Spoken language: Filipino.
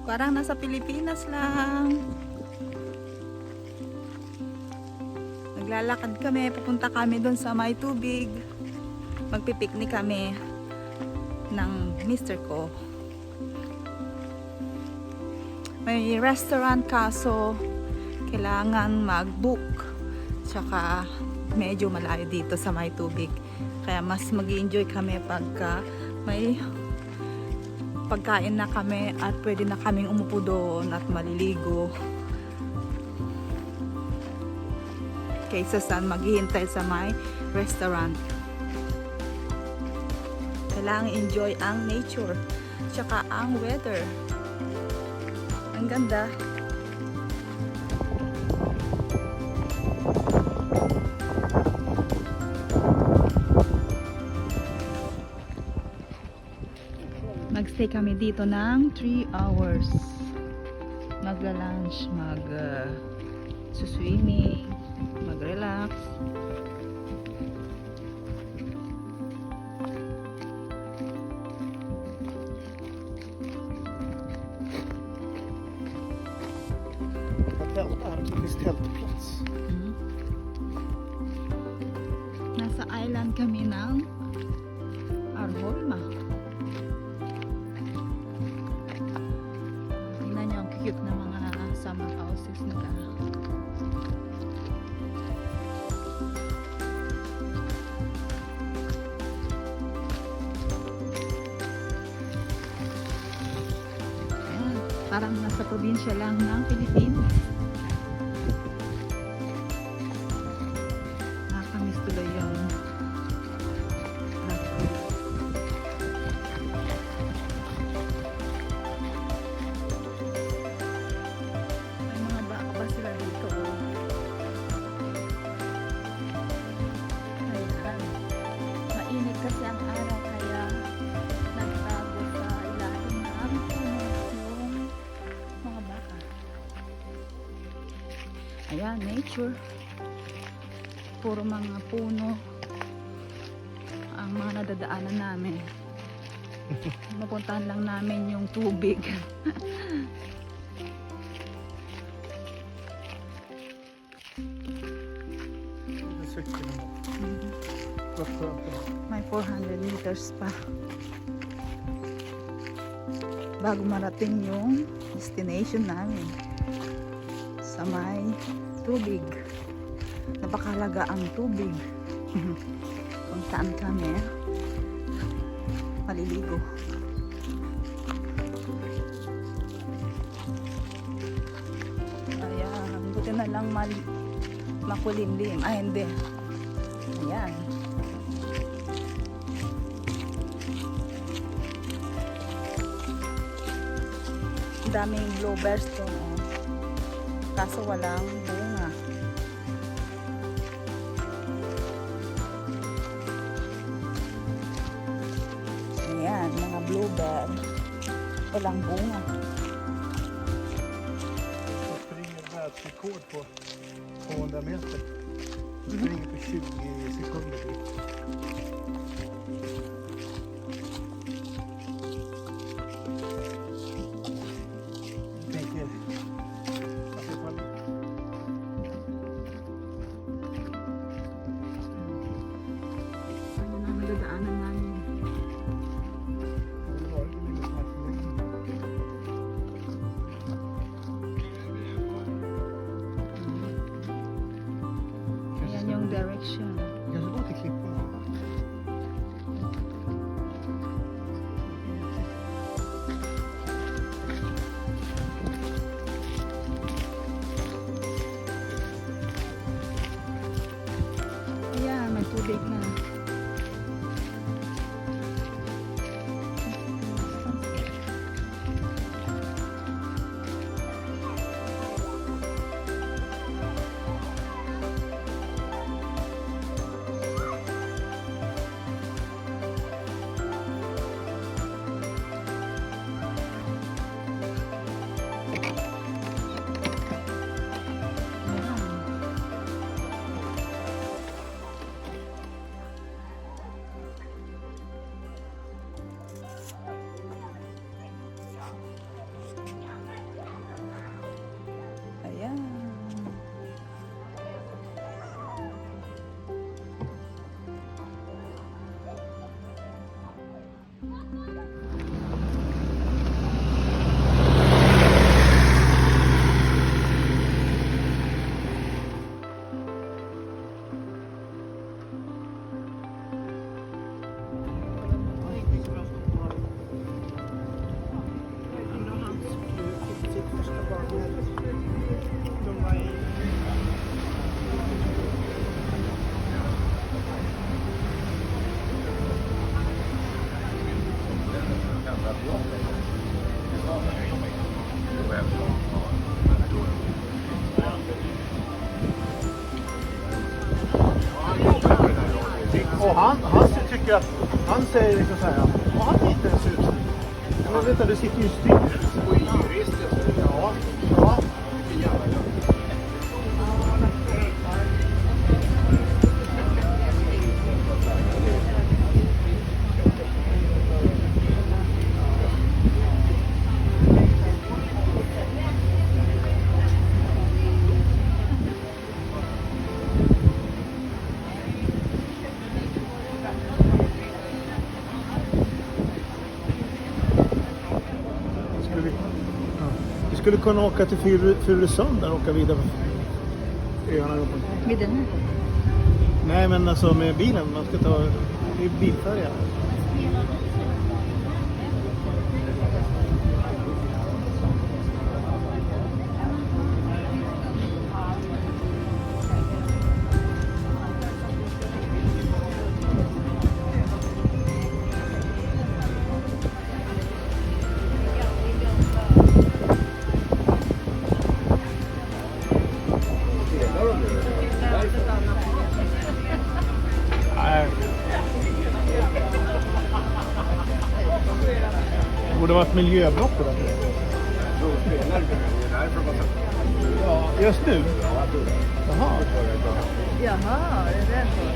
Parang nasa Pilipinas lang. Naglalakad kami, pupunta kami doon sa may tubig. Magpipiknik kami ng mister ko. May restaurant kaso kailangan mag-book. Tsaka medyo malayo dito sa may tubig. Kaya mas mag-enjoy kami pagka may pagkain na kami at pwede na kaming umupo doon at maliligo. Kaysa saan maghihintay sa may restaurant. Kailangan enjoy ang nature. Tsaka ang weather. Ang ganda. Magstay kami dito ng 3 hours. Magla-lunch, swimming, mag-relax. Nasa island kami ng Arholma. Tingnan niyo ang cute na mga summer houses nila. Ayan, parang nasa probinsya lang ng Pilipinas. Nakakamiss tuloy yung may mga baka pa sila dito. Ayan. Mainit kasi ang araw kaya nagtago sa ilalim ng puno yung mga baka. Ayan, nature. Puro mga puno ang mga nadadaanan namin. Mapuntahan lang namin yung tubig. May 400 meters pa bago marating yung destination namin sa may tubig. Napakahalaga ang tubig. Kung saan kami maliligo. Ayan, buti na lang makulimlim. Ay, hindi. Ayan. Daming bluebirds doon, oh. Kaso walang bunga. Ayan, mga bluebird. Walang bunga. Jag springer världsrekord på 200 meter. Jag springer på 20 sekunder. Jag tänker att det tar Ano na nadadaanan namin. Ayan yung direction. Jag ska gå till klippan. Och han tycker att, han säger liksom så här, ja, han är inte ens ut. Men vänta, du sitter ju still. Ja, ja. Vi skulle kunna åka till Furusund och åka vidare på öarna. Med den här. Nej, men alltså med bilen. Man ska ta bilfärja. Det borde vara ett miljöbrott det där. Ja, just nu? Jaha. Jaha, är det så?